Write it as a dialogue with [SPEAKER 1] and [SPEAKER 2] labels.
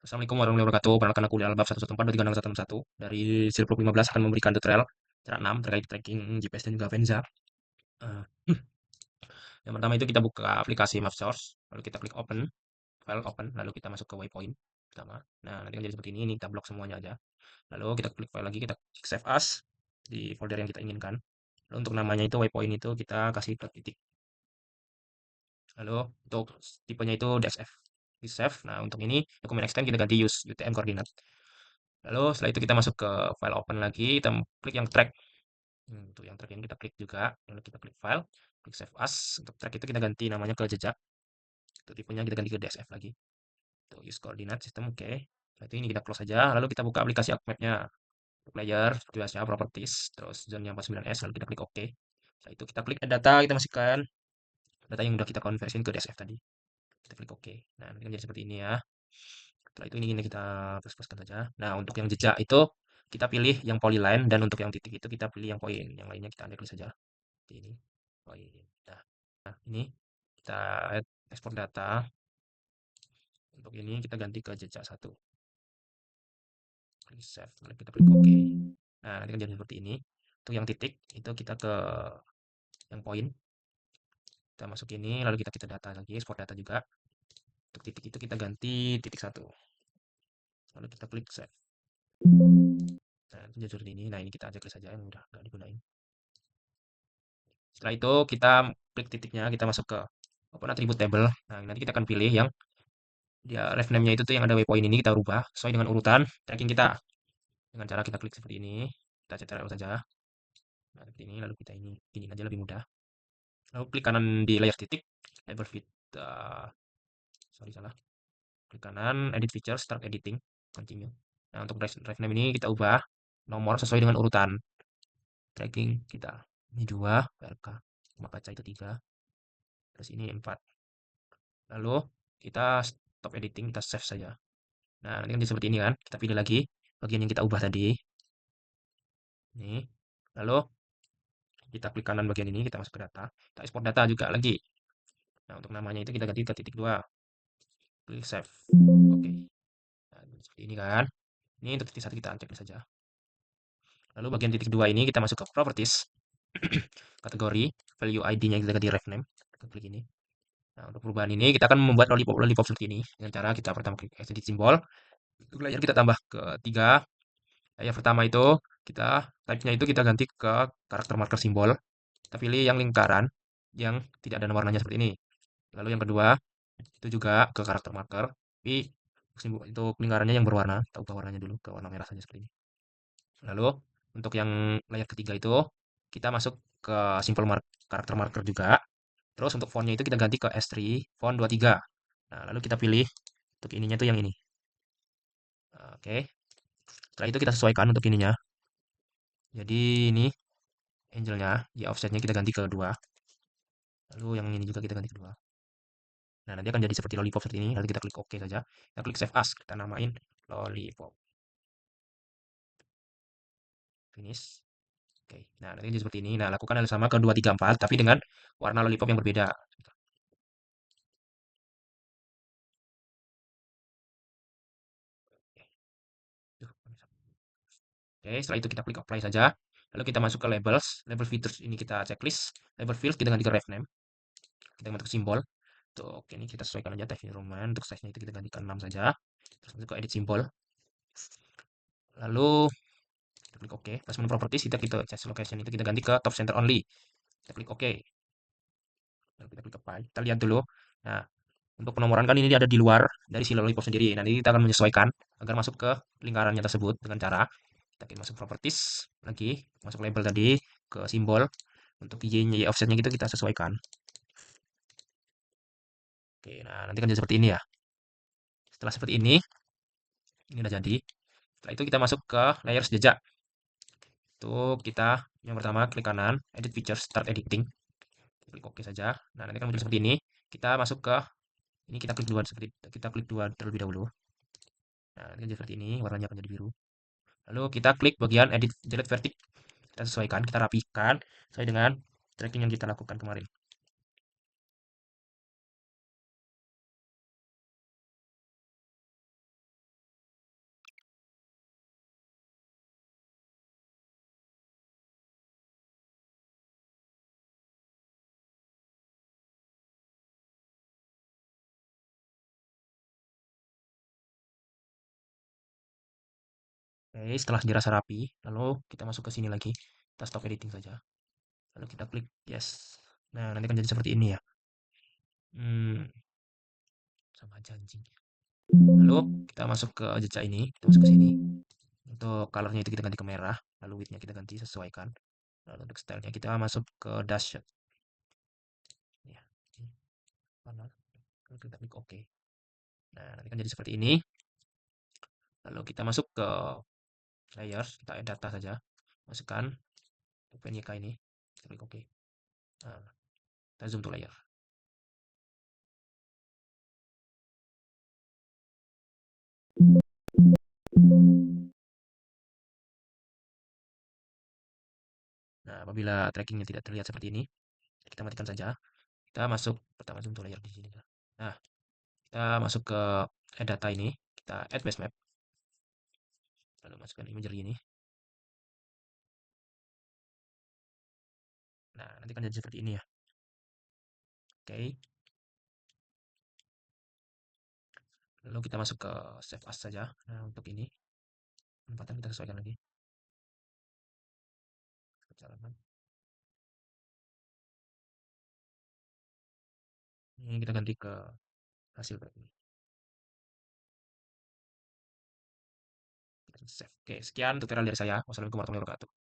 [SPEAKER 1] Assalamualaikum warahmatullahi wabarakatuh. Perkenalkan aku Lil Albab 114236161 dari Silprop 15 akan memberikan tutorial cara 6 terkait tracking GPS dan juga Venza. Eh, yang pertama itu kita buka aplikasi Map Source, lalu kita klik open, file open, lalu kita masuk ke waypoint pertama. Nah, nanti kan jadi seperti ini kita blok semuanya aja. Lalu kita klik file lagi, kita klik save as di folder yang kita inginkan. Lalu untuk namanya itu waypoint itu kita kasih titik. Lalu untuk tipenya itu DXF. Di save. Nah, untuk ini dokumen extend kita ganti use UTM coordinate. Lalu setelah itu kita masuk ke file open lagi, kita klik yang track. Untuk yang track ini kita klik juga, lalu kita klik file, klik save as. Untuk track itu kita ganti namanya ke jejak. Untuk tipenya kita ganti ke DSF lagi. Untuk use coordinate system, oke. Setelah itu ini kita close saja, lalu kita buka aplikasi AppMap-nya. Player, seperti biasa, properties, terus zonnya 49S, lalu kita klik OK. Setelah itu kita klik add data, kita masukkan data yang udah kita konversiin ke DSF tadi. Kita klik OK. Nah, nanti kan jadi seperti ini ya. Setelah itu ini kita plus-pluskan saja. Nah, untuk yang jejak itu kita pilih yang polyline dan untuk yang titik itu kita pilih yang poin. Yang lainnya kita untick saja. Seperti ini. Poin. Nah, ini kita ekspor data. Untuk ini kita ganti ke jejak satu. Klik save. Lalu kita klik OK. Nah, nanti kan jadi seperti ini. Untuk yang titik itu kita ke yang poin. Kita masuk ini, lalu kita data lagi, ekspor data juga. Untuk titik itu kita ganti titik satu. Lalu kita klik save. Nah, itu jadi seperti ini. Nah, ini kita klik saja yang udah nggak digunain. Setelah itu kita klik titiknya, kita masuk ke open attribute table. Nah, nanti kita akan pilih yang dia ref name-nya itu tuh yang ada waypoint ini kita rubah sesuai dengan urutan tracking kita. Dengan cara kita klik seperti ini, kita ctrl saja. Nah, seperti ini, lalu kita ini aja lebih mudah. Lalu klik kanan di layar titik, label fit, sorry salah. Klik kanan, edit feature, start editing, continue. Nah, untuk drive name ini kita ubah nomor sesuai dengan urutan tracking kita. Ini 2, PLK, rumah kaca itu 3, terus ini 4. Lalu kita stop editing, kita save saja. Nah, nanti kan seperti ini kan. Kita pilih lagi bagian yang kita ubah tadi. Ini. Lalu kita klik kanan bagian ini, kita masuk ke data. Kita ekspor data juga lagi. Nah, untuk namanya itu kita ganti ke titik 2. Klik save. Oke. Nah, seperti ini kan. Ini untuk titik 1 kita cek saja. Lalu bagian titik 2 ini kita masuk ke properties. Kategori, value ID-nya kita ganti ref name. Kita klik ini. Nah, untuk perubahan ini kita akan membuat lollipop seperti ini. Dengan cara kita pertama klik edit simbol. Untuk layer kita tambah ke 3. Layer pertama itu kita type-nya itu kita ganti ke karakter marker simbol. Kita pilih yang lingkaran yang tidak ada warnanya seperti ini. Lalu yang kedua itu juga ke karakter marker, tapi simbol itu lingkarannya yang berwarna. Kita ubah warnanya dulu ke warna merah saja seperti ini. Lalu untuk yang layer ketiga itu kita masuk ke simbol karakter marker juga. Terus untuk fontnya itu kita ganti ke S3 font 23. Nah, lalu kita pilih untuk ininya tuh yang ini. Oke. Setelah itu kita sesuaikan untuk ininya. Jadi ini angelnya, ya offsetnya kita ganti ke 2. Lalu yang ini juga kita ganti ke 2. Nah, nanti akan jadi seperti lollipop seperti ini. Lalu kita klik OK saja. Kita klik save as. Kita namain lollipop. Finish. Oke. Nah, nanti jadi seperti ini. Nah, lakukan hal sama ke 2, 3, 4. Tapi dengan warna lollipop yang berbeda. Oke, setelah itu kita klik apply saja. Lalu kita masuk ke labels. Label features ini kita checklist. Label field kita ganti ke ref name. Kita masuk ke simbol. Untuk ini kita sesuaikan aja text Roman. Untuk size-nya itu kita gantikan 6 saja. Terus masuk ke edit simbol. Lalu kita klik OK. Pas menu properties kita change location itu kita ganti ke top center only. Kita klik OK. Lalu kita klik apply. Kita lihat dulu. Nah, untuk penomoran kan ini ada di luar dari si lollipop sendiri. Nanti kita akan menyesuaikan agar masuk ke lingkarannya tersebut dengan cara kita klik masuk properties lagi, masuk label tadi ke simbol. Untuk Y-nya, Y offsetnya gitu kita sesuaikan. Oke, nah nanti kan jadi seperti ini ya. Setelah seperti ini udah jadi. Setelah itu kita masuk ke layer jejak. Itu kita yang pertama klik kanan, edit feature, start editing. Klik OK saja. Nah, nanti kan muncul seperti ini. Kita masuk ke ini kita klik dua seperti kita klik dua terlebih dahulu. Nah, nanti kan jadi seperti ini, warnanya akan jadi biru. Lalu kita klik bagian edit delete vertic. Kita sesuaikan, kita rapikan sesuai dengan tracking yang kita lakukan kemarin. Oke, setelah dirasa rapi, lalu kita masuk ke sini lagi. Kita stop editing saja. Lalu kita klik yes. Nah, nanti akan jadi seperti ini ya. Hmm, sama aja anjing. Lalu kita masuk ke jejak ini, kita masuk ke sini. Untuk colornya itu kita ganti ke merah, lalu widthnya kita ganti sesuaikan. Lalu untuk stylenya kita masuk ke dash shot. Ya, ini warna. Lalu kita klik OK. Nah, nanti akan jadi seperti ini. Lalu kita masuk ke layers, kita add data saja. Masukkan OpenYK ini. Kita klik OK. Nah, kita zoom to layer. Nah, apabila trackingnya tidak terlihat seperti ini, kita matikan saja. Kita masuk pertama zoom to layer di sini. Nah, kita masuk ke add data ini. Kita add base map. Lalu masukkan imagery ini. Nah, nanti akan jadi seperti ini ya. Oke. Lalu kita masuk ke save as saja. Nah, untuk ini penempatan kita sesuaikan lagi. Perjalanan. Ini kita ganti ke hasil proyek ini. Kita save. Oke, sekian tutorial dari saya. Wassalamualaikum warahmatullahi wabarakatuh.